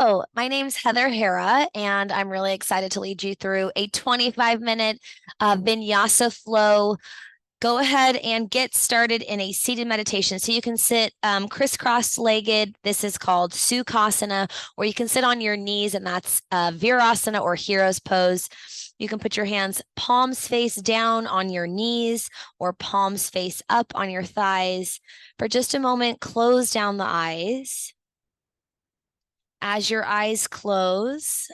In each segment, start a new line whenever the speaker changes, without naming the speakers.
Oh, my name's Heather Hara, and I'm really excited to lead you through a 25-minute Vinyasa flow. Go ahead and get started in a seated meditation. So you can sit crisscross-legged. This is called Sukhasana, or you can sit on your knees, and that's Virasana or Hero's Pose. You can put your hands palms face down on your knees or palms face up on your thighs. For just a moment, close down the eyes. As your eyes close,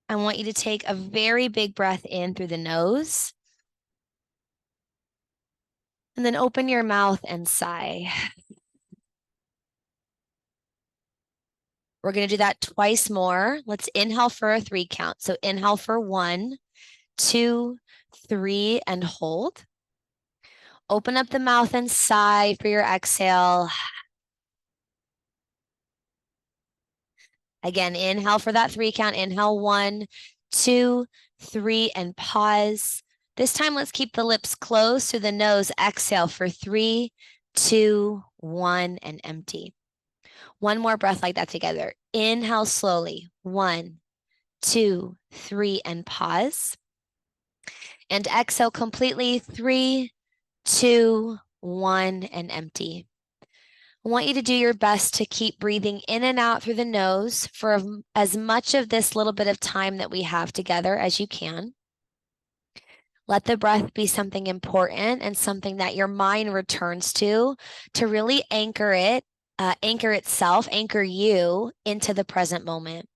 I want you to take a very big breath in through the nose. And then open your mouth and sigh. We're going to do that twice more. Let's inhale for a 3 count. So inhale for 1, 2, 3, and hold. Open up the mouth and sigh for your exhale. Again, inhale for that 3 count. Inhale 1, 2, 3, and pause. This time, let's keep the lips closed through the nose. Exhale for 3, 2, 1, and empty. One more breath like that together. Inhale slowly. 1, 2, 3, and pause. And exhale completely. 3, 2, 1, and empty. I want you to do your best to keep breathing in and out through the nose for as much of this little bit of time that we have together as you can. Let the breath be something important and something that your mind returns to really anchor it, anchor itself, anchor you into the present moment.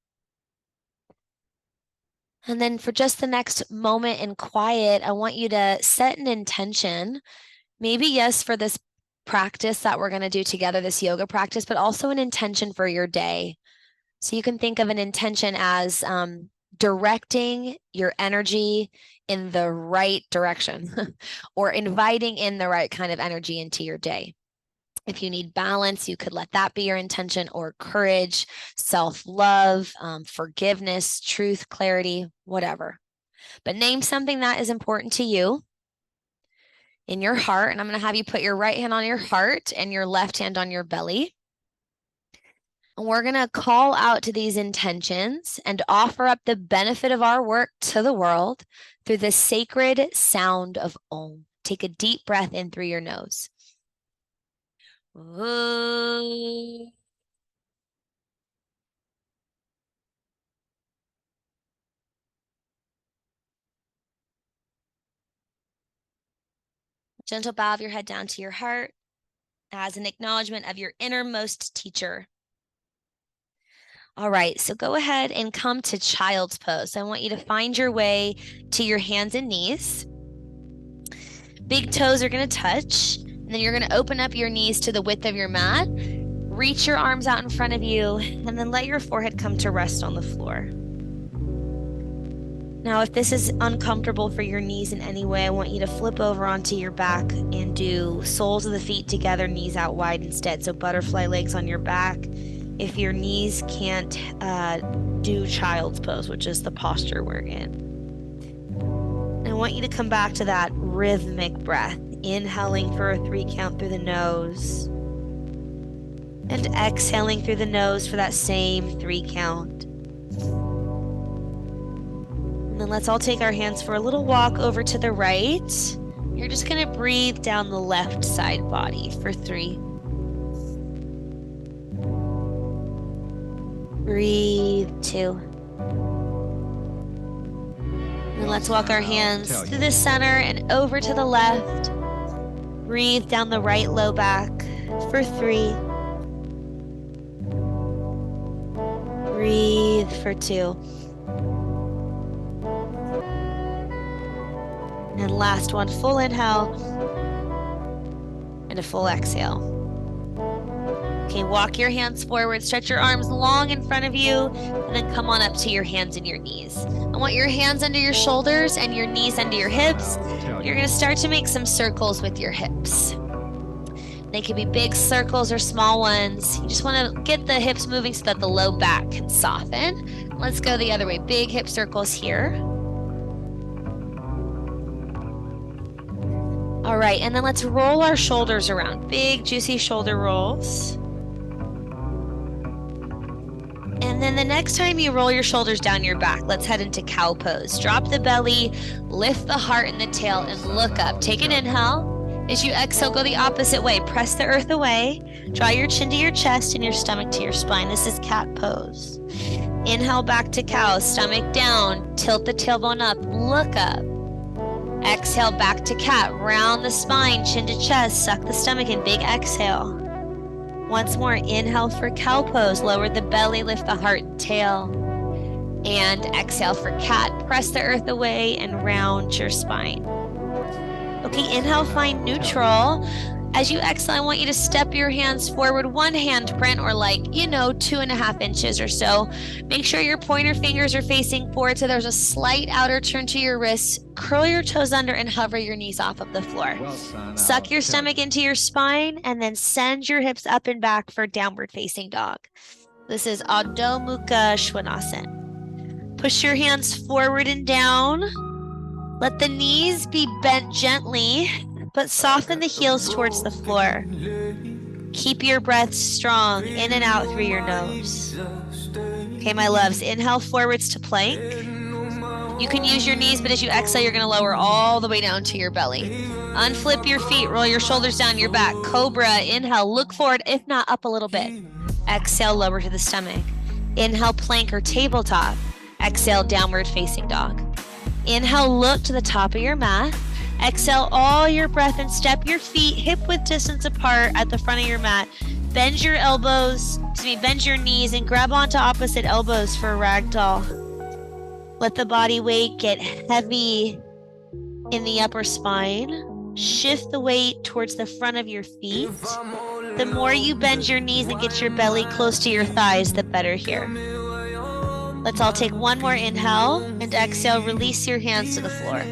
And then for just the next moment in quiet, I want you to set an intention, maybe yes, for this practice that we're going to do together, this yoga practice, but also an intention for your day. So you can think of an intention as directing your energy in the right direction or inviting in the right kind of energy into your day. If you need balance, you could let that be your intention, or courage, self-love, forgiveness, truth, clarity, whatever. But name something that is important to you in your heart. And I'm going to have you put your right hand on your heart and your left hand on your belly. And we're going to call out to these intentions and offer up the benefit of our work to the world through the sacred sound of Om. Take a deep breath in through your nose. Om. Gentle bow of your head down to your heart as an acknowledgement of your innermost teacher. All right, so go ahead and come to child's pose. I want you to find your way to your hands and knees. Big toes are going to touch, and then you're going to open up your knees to the width of your mat. Reach your arms out in front of you, and then let your forehead come to rest on the floor. Now, if this is uncomfortable for your knees in any way, I want you to flip over onto your back and do soles of the feet together, knees out wide instead. So butterfly legs on your back. If your knees can't do child's pose, which is the posture we're in. And I want you to come back to that rhythmic breath, inhaling for a 3 count through the nose and exhaling through the nose for that same 3 count. And then let's all take our hands for a little walk over to the right. You're just going to breathe down the left side body for 3. Breathe 2. And let's walk our hands to the center and over to the left. Breathe down the right low back for 3. Breathe for 2. And last one, full inhale and a full exhale. Okay, walk your hands forward, stretch your arms long in front of you, and then come on up to your hands and your knees. I want your hands under your shoulders and your knees under your hips. You're going to start to make some circles with your hips. They can be big circles or small ones. You just want to get the hips moving so that the low back can soften. Let's go the other way. Big hip circles here. All right, and then let's roll our shoulders around. Big, juicy shoulder rolls. And then the next time you roll your shoulders down your back, let's head into cow pose. Drop the belly, lift the heart and the tail, and look up. Take an inhale. As you exhale, go the opposite way. Press the earth away. Draw your chin to your chest and your stomach to your spine. This is cat pose. Inhale back to cow, stomach down. Tilt the tailbone up, look up. Exhale back to cat. Round the spine, chin to chest. Suck the stomach in, big exhale. Once more, inhale for cow pose. Lower the belly, lift the heart and tail. And exhale for cat. Press the earth away and round your spine. Okay, inhale, find neutral. As you exhale, I want you to step your hands forward, one hand print, or 2.5 inches or so. Make sure your pointer fingers are facing forward so there's a slight outer turn to your wrists. Curl your toes under and hover your knees off of the floor. Suck your stomach into your spine and then send your hips up and back for downward facing dog. This is Adho Mukha Svanasana. Push your hands forward and down. Let the knees be bent gently, but soften the heels towards the floor. Keep your breath strong in and out through your nose. Okay, my loves, inhale forwards to plank. You can use your knees, but as you exhale, you're gonna lower all the way down to your belly. Unflip your feet, roll your shoulders down your back. Cobra, inhale, look forward, if not up a little bit. Exhale, lower to the stomach. Inhale, plank or tabletop. Exhale, downward facing dog. Inhale, look to the top of your mat. Exhale all your breath and step your feet hip width distance apart at the front of your mat. Bend your bend your knees and grab onto opposite elbows for ragdoll. Let the body weight get heavy in the upper spine. Shift the weight towards the front of your feet. The more you bend your knees and get your belly close to your thighs, the better here. Let's all take one more inhale and exhale. Release your hands to the floor.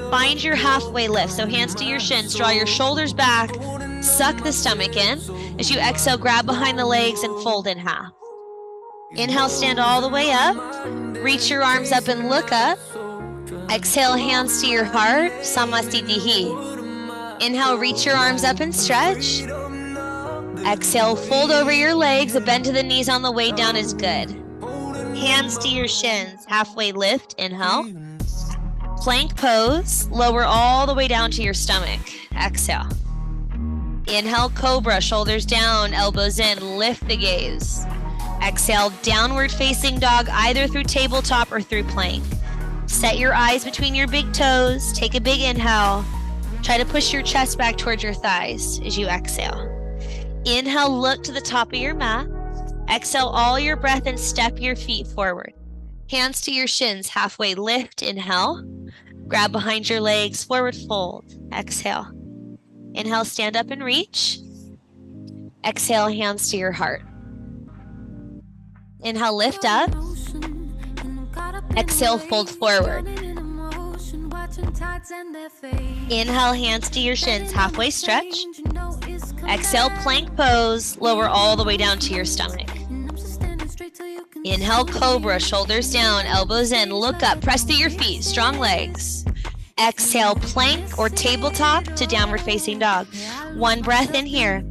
Find your halfway lift. So hands to your shins. Draw your shoulders back. Suck the stomach in. As you exhale, grab behind the legs and fold in half. Inhale, stand all the way up. Reach your arms up and look up. Exhale, hands to your heart. Samasthitihi. Inhale, reach your arms up and stretch. Exhale, fold over your legs. A bend to the knees on the way down is good. Hands to your shins, halfway lift, inhale. Plank pose, lower all the way down to your stomach. Exhale. Inhale, cobra, shoulders down, elbows in, lift the gaze. Exhale, downward facing dog, either through tabletop or through plank. Set your eyes between your big toes, take a big inhale. Try to push your chest back towards your thighs as you exhale. Inhale, look to the top of your mat. Exhale all your breath and step your feet forward. Hands to your shins, halfway lift, inhale. Grab behind your legs, forward fold, exhale. Inhale, stand up and reach. Exhale, hands to your heart. Inhale, lift up. Exhale, fold forward. Inhale, hands to your shins, halfway stretch. Exhale, plank pose, lower all the way down to your stomach. Inhale, cobra, shoulders down, elbows in, look up, press through your feet, strong legs. Exhale, plank or tabletop to downward facing dog. One breath in here.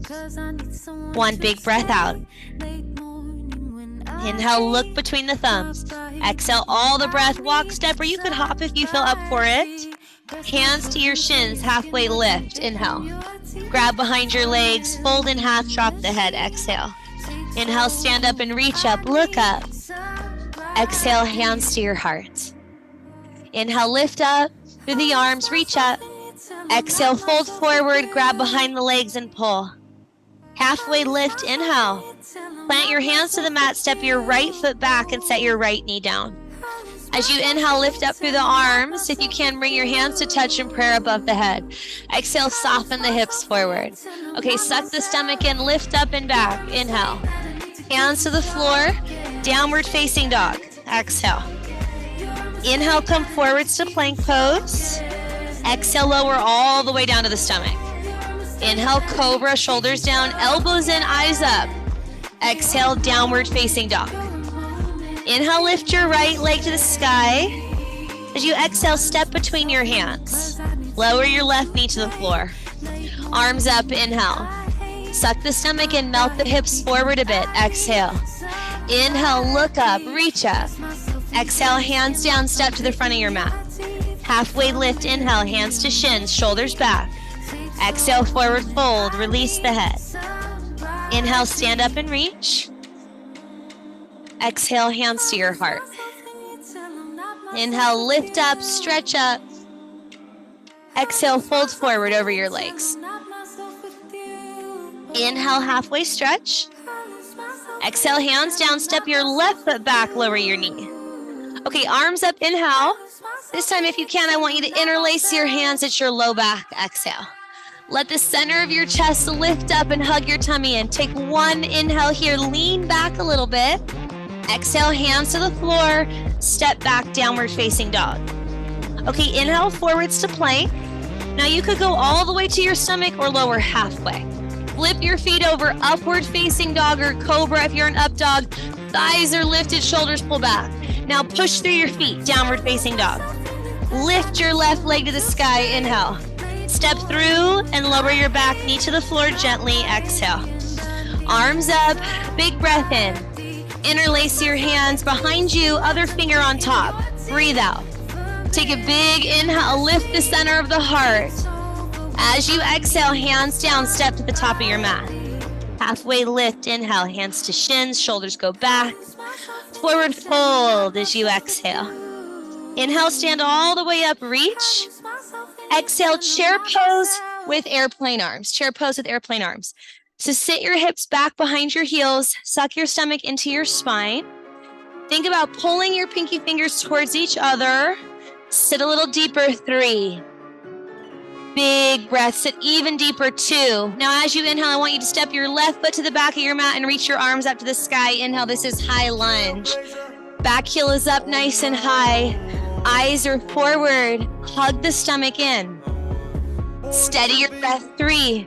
One big breath out. Inhale, look between the thumbs. Exhale, all the breath, walk, step, or you could hop if you feel up for it. Hands to your shins, halfway lift, inhale. Grab behind your legs, fold in half, drop the head, exhale. Inhale, stand up and reach up, look up. Exhale, hands to your heart. Inhale, lift up through the arms, reach up. Exhale, fold forward, grab behind the legs and pull. Halfway lift, inhale. Plant your hands to the mat, step your right foot back and set your right knee down. As you inhale, lift up through the arms. If you can, bring your hands to touch in prayer above the head. Exhale, soften the hips forward. Okay, suck the stomach in, lift up and back. Inhale. Hands to the floor, downward facing dog. Exhale. Inhale, come forwards to plank pose. Exhale, lower all the way down to the stomach. Inhale, cobra, shoulders down, elbows in, eyes up. Exhale, downward facing dog. Inhale, lift your right leg to the sky. As you exhale, step between your hands. Lower your left knee to the floor. Arms up, inhale. Suck the stomach and melt the hips forward a bit. Exhale. Inhale, look up, reach up. Exhale, hands down, step to the front of your mat. Halfway lift, inhale, hands to shins, shoulders back. Exhale, forward fold, release the head. Inhale, stand up and reach. Exhale, hands to your heart. Inhale, lift up, stretch up. Exhale, fold forward over your legs. Inhale, halfway stretch. Exhale, hands down, step your left foot back, lower your knee. Okay, arms up, inhale. This time, if you can, I want you to interlace your hands at your low back. Exhale. Let the center of your chest lift up and hug your tummy in. Take one inhale here, lean back a little bit. Exhale, hands to the floor, step back, downward facing dog. Okay, inhale, forwards to plank. Now you could go all the way to your stomach or lower halfway. Flip your feet over, upward facing dog or cobra if you're an up dog. Thighs are lifted, shoulders pull back. Now push through your feet, downward facing dog. Lift your left leg to the sky, inhale. Step through and lower your back knee to the floor gently, exhale. Arms up, big breath in. Interlace your hands behind you, other finger on top. Breathe out. Take a big inhale, lift the center of the heart. As you exhale, hands down, step to the top of your mat. Halfway lift, inhale, hands to shins, shoulders go back. Forward fold as you exhale. Inhale, stand all the way up, reach. Exhale, chair pose with airplane arms. Chair pose with airplane arms. So sit your hips back behind your heels, suck your stomach into your spine. Think about pulling your pinky fingers towards each other. Sit a little deeper, 3. Big breath, sit even deeper, 2. Now as you inhale, I want you to step your left foot to the back of your mat and reach your arms up to the sky. Inhale, this is high lunge. Back heel is up nice and high. Eyes are forward, hug the stomach in. Steady your breath, 3.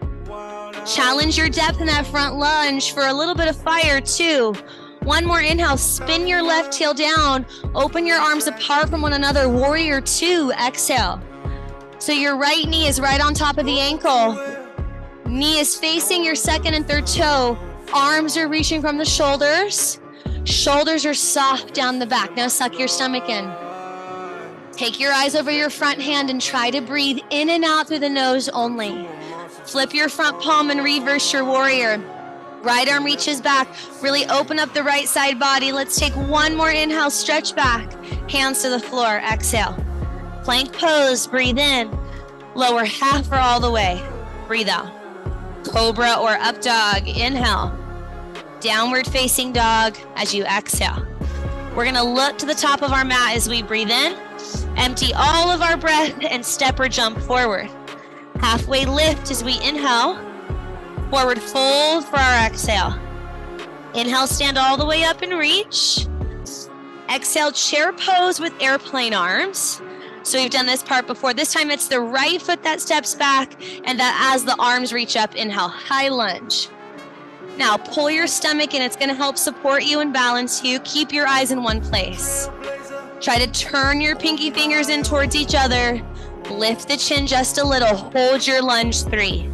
Challenge your depth in that front lunge for a little bit of fire, 2. One more inhale, spin your left heel down, open your arms apart from one another, warrior 2, exhale. So your right knee is right on top of the ankle. Knee is facing your second and third toe. Arms are reaching from the shoulders. Shoulders are soft down the back. Now suck your stomach in. Take your eyes over your front hand and try to breathe in and out through the nose only. Flip your front palm and reverse your warrior. Right arm reaches back. Really open up the right side body. Let's take one more inhale, stretch back. Hands to the floor, exhale. Plank pose, breathe in. Lower half or all the way. Breathe out. Cobra or up dog, inhale. Downward facing dog as you exhale. We're gonna look to the top of our mat as we breathe in. Empty all of our breath and step or jump forward. Halfway lift as we inhale. Forward fold for our exhale. Inhale, stand all the way up and reach. Exhale, chair pose with airplane arms. So we've done this part before. This time it's the right foot that steps back and that as the arms reach up, inhale, high lunge. Now pull your stomach in. It's going to help support you and balance you. Keep your eyes in one place. Try to turn your pinky fingers in towards each other. Lift the chin just a little. Hold your lunge, 3.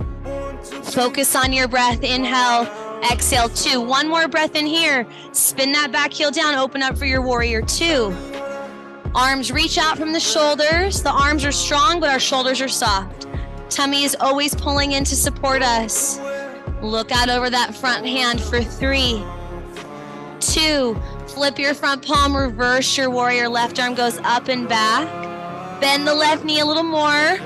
Focus on your breath. Inhale, exhale, 2. One more breath in here. Spin that back heel down. Open up for your warrior 2. Arms reach out from the shoulders. The arms are strong, but our shoulders are soft. Tummy is always pulling in to support us. Look out over that front hand for 3, 2. Flip your front palm, reverse your warrior. Left arm goes up and back. Bend the left knee a little more.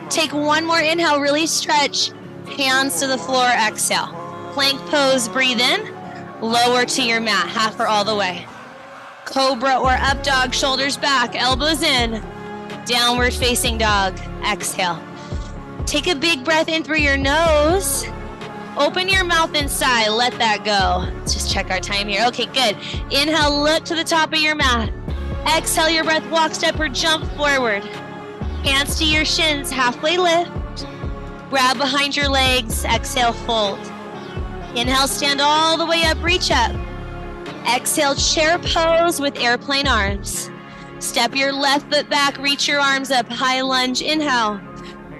Take one more inhale, really stretch. Hands to the floor, exhale. Plank pose, breathe in. Lower to your mat, half or all the way. Cobra or up dog, shoulders back, elbows in. Downward facing dog, exhale. Take a big breath in through your nose. Open your mouth and sigh, let that go. Let's just check our time here. Okay, good. Inhale, look to the top of your mat. Exhale your breath, walk, step, or jump forward. Hands to your shins, halfway lift. Grab behind your legs, exhale, fold. Inhale, stand all the way up, reach up. Exhale, chair pose with airplane arms. Step your left foot back, reach your arms up, high lunge, inhale.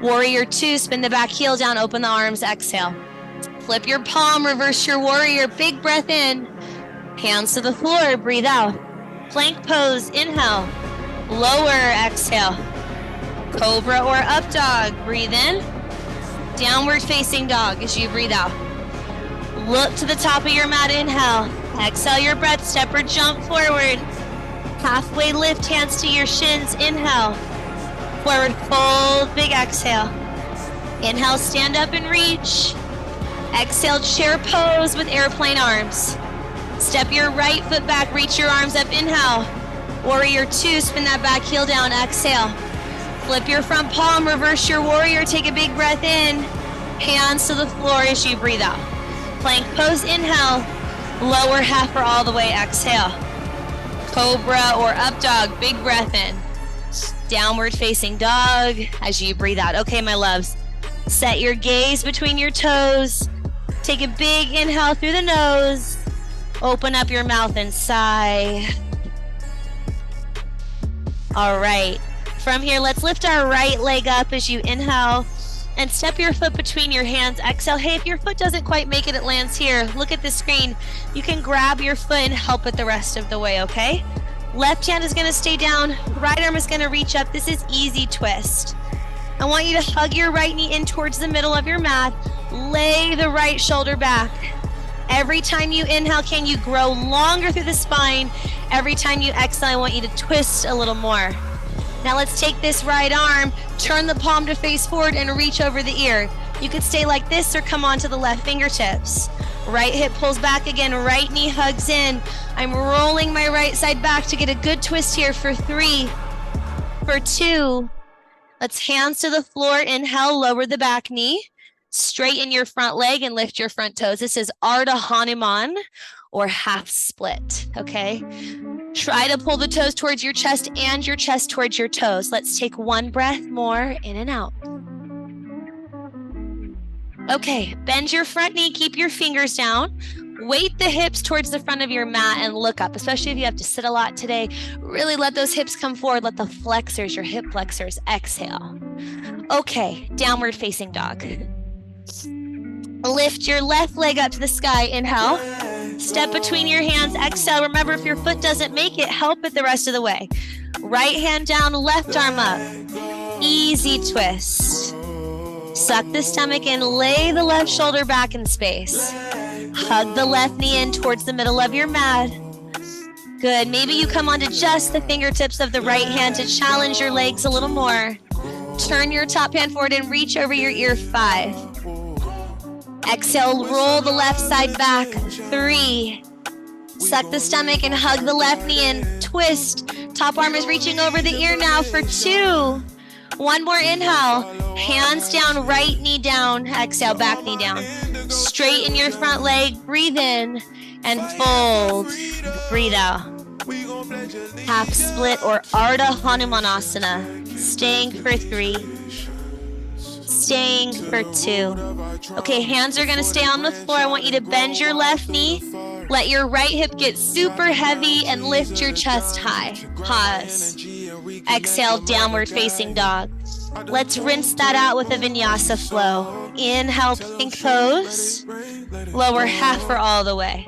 Warrior 2, spin the back heel down, open the arms, exhale. Flip your palm, reverse your warrior, big breath in. Hands to the floor, breathe out. Plank pose, inhale. Lower, exhale. Cobra or up dog, breathe in. Downward facing dog as you breathe out. Look to the top of your mat, inhale. Exhale your breath, step or jump forward. Halfway lift, hands to your shins, inhale. Forward fold, big exhale. Inhale, stand up and reach. Exhale, chair pose with airplane arms. Step your right foot back, reach your arms up, inhale. Warrior two, spin that back heel down, exhale. Flip your front palm, reverse your warrior, take a big breath in. Hands to the floor as you breathe out. Plank pose, inhale. Lower half or all the way, exhale. Cobra or up dog, big breath in. Downward facing dog as you breathe out. Okay, my loves, set your gaze between your toes. Take a big inhale through the nose. Open up your mouth and sigh. All right, from here, let's lift our right leg up as you inhale and step your foot between your hands. Exhale. Hey, if your foot doesn't quite make it, it lands here. Look at the screen. You can grab your foot and help it the rest of the way, okay? Left hand is gonna stay down. Right arm is gonna reach up. This is easy twist. I want you to hug your right knee in towards the middle of your mat. Lay the right shoulder back. Every time you inhale, can you grow longer through the spine? Every time you exhale, I want you to twist a little more. Now let's take this right arm, turn the palm to face forward and reach over the ear. You could stay like this or come onto the left fingertips. Right hip pulls back again, right knee hugs in. I'm rolling my right side back to get a good twist here for 3, for 2. Let's hands to the floor, inhale, lower the back knee. Straighten your front leg and lift your front toes. This is Ardha Hanuman or half split, okay? Try to pull the toes towards your chest and your chest towards your toes. Let's take one breath more, in and out. Okay, bend your front knee, keep your fingers down. Weight the hips towards the front of your mat and look up, especially if you have to sit a lot today. Really let those hips come forward. Let the flexors, your hip flexors, exhale. Okay, downward facing dog. Lift your left leg up to the sky, inhale. Step between your hands, exhale. Remember, if your foot doesn't make it, help it the rest of the way. Right hand down, left arm up. Easy twist. Suck the stomach in, lay the left shoulder back in space. Hug the left knee in towards the middle of your mat. Good, maybe you come onto just the fingertips of the right hand to challenge your legs a little more. Turn your top hand forward and reach over your ear, 5. Exhale, roll the left side back, 3. Suck the stomach and hug the left knee in, twist. Top arm is reaching over the ear now for 2. One more inhale, hands down, right knee down, exhale, back knee down. Straighten your front leg, breathe in and fold, breathe out. Half split or Ardha Hanumanasana, staying for 3. Staying for 2. Okay, hands are gonna stay on the floor. I want you to bend your left knee. Let your right hip get super heavy and lift your chest high. Pause. Exhale, downward facing dog. Let's rinse that out with a vinyasa flow. Inhale, plank pose. Lower half or all the way.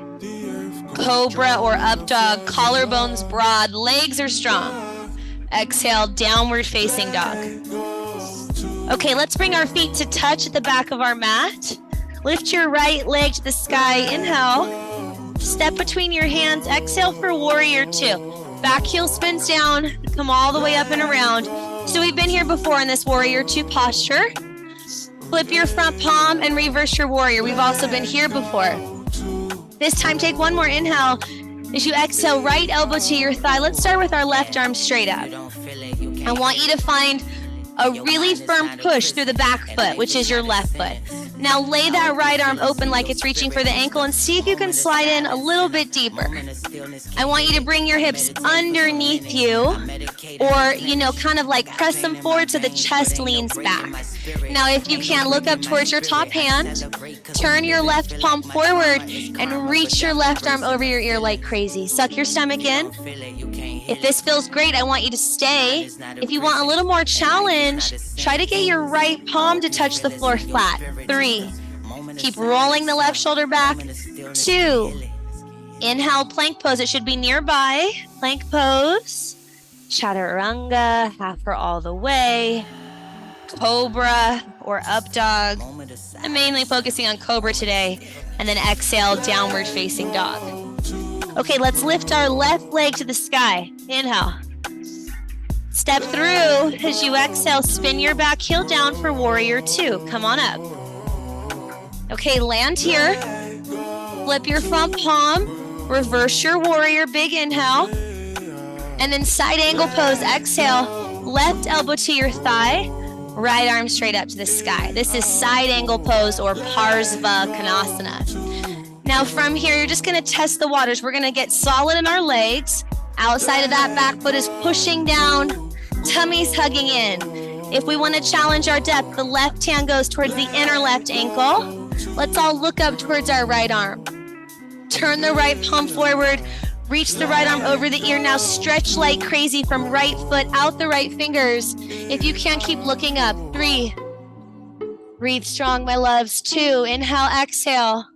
Cobra or up dog, collarbones broad, legs are strong. Exhale, downward facing dog. Okay, let's bring our feet to touch at the back of our mat. Lift your right leg to the sky. Inhale. Step between your hands. Exhale for warrior 2. Back heel spins down. Come all the way up and around. So we've been here before in this warrior 2 posture. Flip your front palm and reverse your warrior. We've also been here before. This time, take one more inhale. As you exhale, right elbow to your thigh. Let's start with our left arm straight up. I want you to find a really firm push through the back foot, which is your left foot. Now lay that right arm open like it's reaching for the ankle and see if you can slide in a little bit deeper. I want you to bring your hips underneath you or, kind of like press them forward so the chest leans back. Now, if you can, look up towards your top hand, turn your left palm forward and reach your left arm over your ear like crazy. Suck your stomach in. If this feels great, I want you to stay. If you want a little more challenge, try to get your right palm to touch the floor flat. 3. Keep rolling the left shoulder back. 2. Inhale, plank pose. It should be nearby. Plank pose. Chaturanga, half or all the way. Cobra or up dog. I'm mainly focusing on cobra today. And then exhale, downward facing dog. Okay, let's lift our left leg to the sky. Inhale. Step through. As you exhale, spin your back heel down for warrior two. Come on up. Okay, land here. Flip your front palm. Reverse your warrior. Big inhale. And then side angle pose. Exhale. Left elbow to your thigh. Right arm straight up to the sky. This is side angle pose or Parsva Konasana. Now from here, you're just gonna test the waters. We're gonna get solid in our legs. Outside of that, back foot is pushing down, tummy's hugging in. If we wanna challenge our depth, the left hand goes towards the inner left ankle. Let's all look up towards our right arm. Turn the right palm forward, reach the right arm over the ear. Now stretch like crazy from right foot out the right fingers. If you can't, keep looking up. 3. Breathe strong, my loves. 2. Inhale, exhale.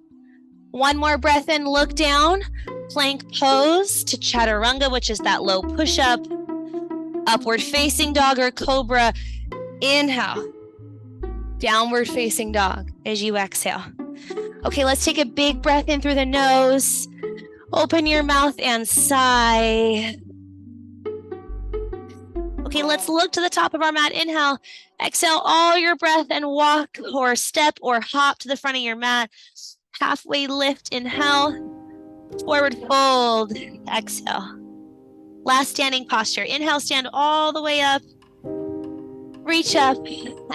1 more breath in, look down. Plank pose to chaturanga, which is that low push-up. Upward facing dog or cobra. Inhale. Downward facing dog as you exhale. Okay, let's take a big breath in through the nose. Open your mouth and sigh. Okay, let's look to the top of our mat. Inhale. Exhale all your breath and walk or step or hop to the front of your mat. Halfway lift. Inhale. Forward fold. Exhale. Last standing posture. Inhale, stand all the way up. Reach up.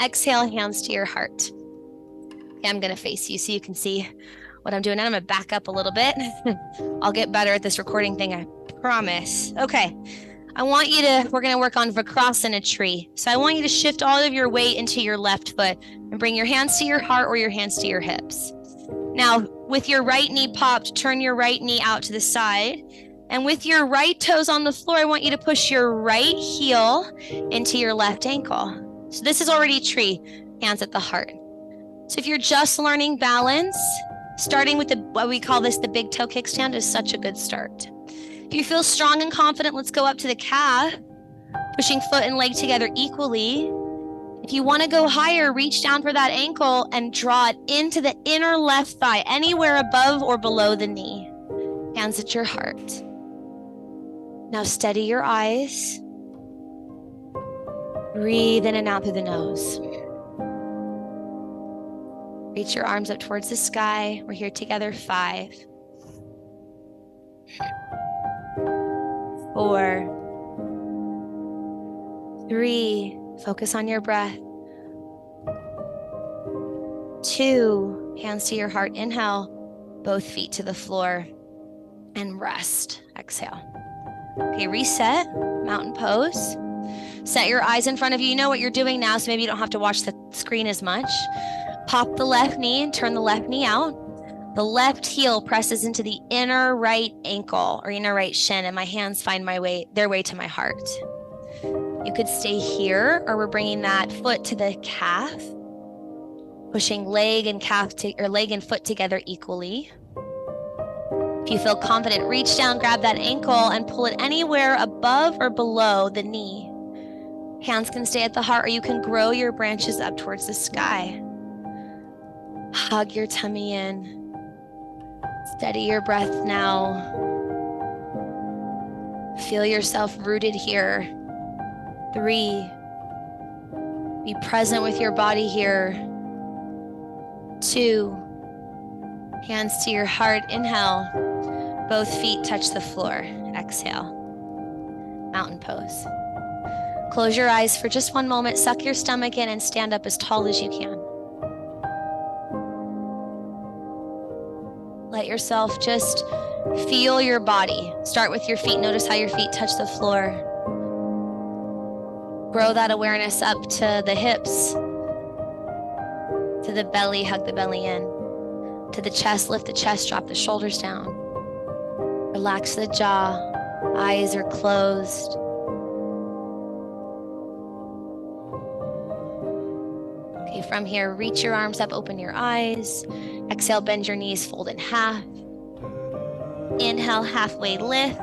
Exhale, hands to your heart. Okay, I'm going to face you so you can see what I'm doing. I'm going to back up a little bit. I'll get better at this recording thing, I promise. Okay, we're going to work on Vakrasana tree. So I want you to shift all of your weight into your left foot and bring your hands to your heart or your hands to your hips. Now, with your right knee popped, turn your right knee out to the side. And with your right toes on the floor, I want you to push your right heel into your left ankle. So this is already tree, hands at the heart. So if you're just learning balance, starting with what we call the big toe kickstand is such a good start. If you feel strong and confident, let's go up to the calf, pushing foot and leg together equally. If you want to go higher, reach down for that ankle and draw it into the inner left thigh, anywhere above or below the knee. Hands at your heart. Now steady your eyes. Breathe in and out through the nose. Reach your arms up towards the sky. We're here together. 5, 4, 3. Focus on your breath. 2. Hands to your heart. Inhale. Both feet to the floor. And rest. Exhale. Okay, reset. Mountain pose. Set your eyes in front of you. You know what you're doing now, so maybe you don't have to watch the screen as much. Pop the left knee and turn the left knee out. The left heel presses into the inner right ankle or inner right shin, and my hands find their way to my heart. You could stay here, or we're bringing that foot to the calf, pushing leg and foot together equally. If you feel confident, reach down, grab that ankle, and pull it anywhere above or below the knee. Hands can stay at the heart, or you can grow your branches up towards the sky. Hug your tummy in. Steady your breath now. Feel yourself rooted here. 3. Be present with your body here. 2. Hands to your heart. Inhale. Both feet touch the floor. Exhale. Mountain pose. Close your eyes for just 1 moment. Suck your stomach in and stand up as tall as you can. Let yourself just feel your body. Start with your feet. Notice how your feet touch the floor. Grow that awareness up to the hips, to the belly, hug the belly in, to the chest, lift the chest, drop the shoulders down. Relax the jaw, eyes are closed. Okay, from here, reach your arms up, open your eyes. Exhale, bend your knees, fold in half. Inhale, halfway lift.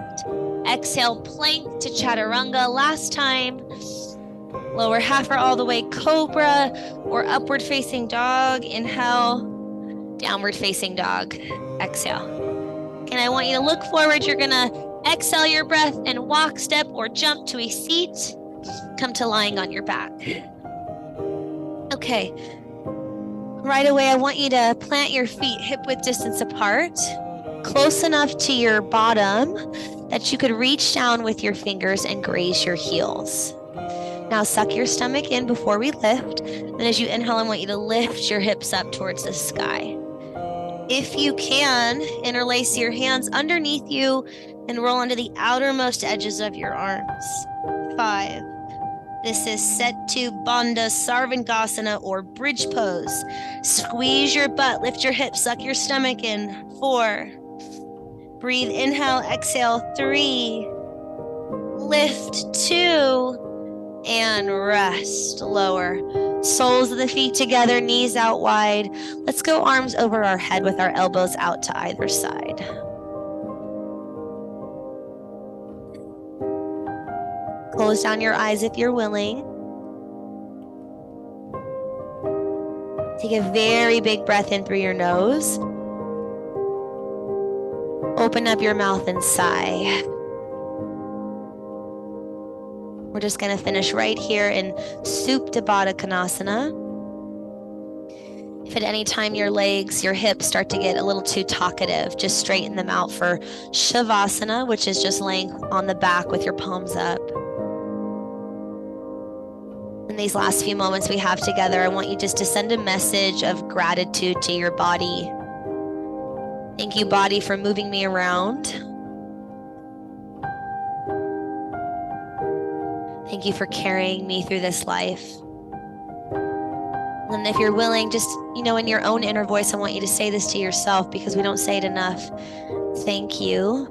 Exhale, plank to chaturanga. Last time. Lower half or all the way cobra or upward facing dog. Inhale, downward facing dog. Exhale. And I want you to look forward. You're gonna exhale your breath and walk, step, or jump to a seat. Come to lying on your back. Okay. Right away, I want you to plant your feet hip-width distance apart, close enough to your bottom that you could reach down with your fingers and graze your heels. Now suck your stomach in before we lift. And as you inhale, I want you to lift your hips up towards the sky. If you can, interlace your hands underneath you and roll onto the outermost edges of your arms. 5. This is Setu Bandha Sarvangasana or bridge pose. Squeeze your butt, lift your hips, suck your stomach in. 4. Breathe, inhale, exhale. 3. Lift. 2. And rest. Lower. Soles of the feet together, knees out wide. Let's go arms over our head with our elbows out to either side. Close down your eyes if you're willing. Take a very big breath in through your nose. Open up your mouth and sigh. We're just going to finish right here in Supta Baddha Konasana. If at any time your legs, your hips start to get a little too talkative, just straighten them out for Shavasana, which is just laying on the back with your palms up. In these last few moments we have together, I want you just to send a message of gratitude to your body. Thank you, body, for moving me around. Thank you for carrying me through this life. And if you're willing, just, in your own inner voice, I want you to say this to yourself because we don't say it enough. Thank you.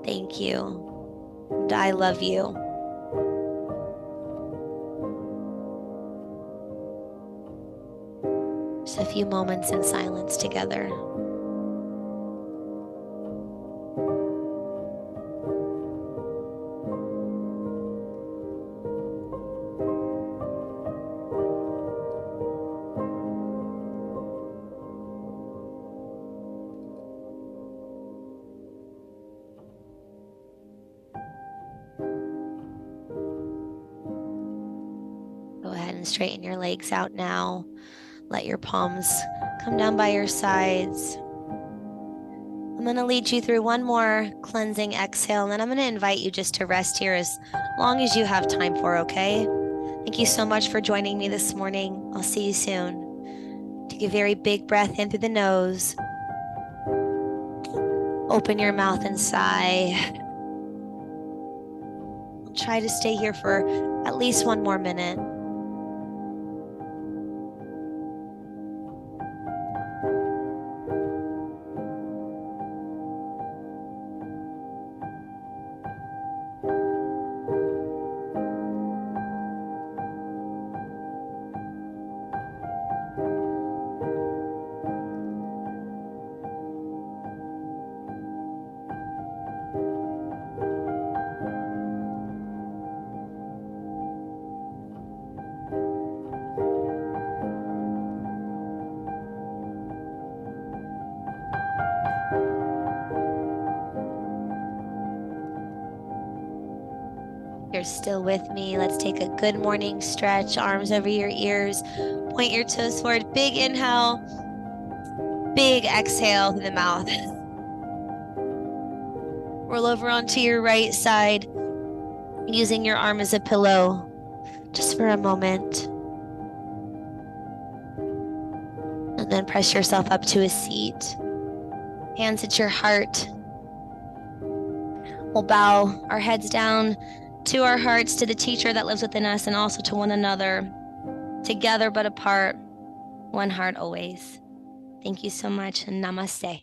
Thank you. And I love you. Just a few moments in silence together. Go ahead and straighten your legs out now. Let your palms come down by your sides. I'm going to lead you through one more cleansing exhale, and then I'm going to invite you just to rest here as long as you have time for, okay? Thank you so much for joining me this morning. I'll see you soon. Take a very big breath in through the nose. Open your mouth and sigh. I'll try to stay here for at least one more minute. You're still with me. Let's take a good morning stretch. Arms over your ears. Point your toes forward. Big inhale. Big exhale through the mouth. Roll over onto your right side, using your arm as a pillow, just for a moment. And then press yourself up to a seat. Hands at your heart. We'll bow our heads down to our hearts, to the teacher that lives within us, and also to one another. Together but apart, one heart always. Thank you so much, and namaste.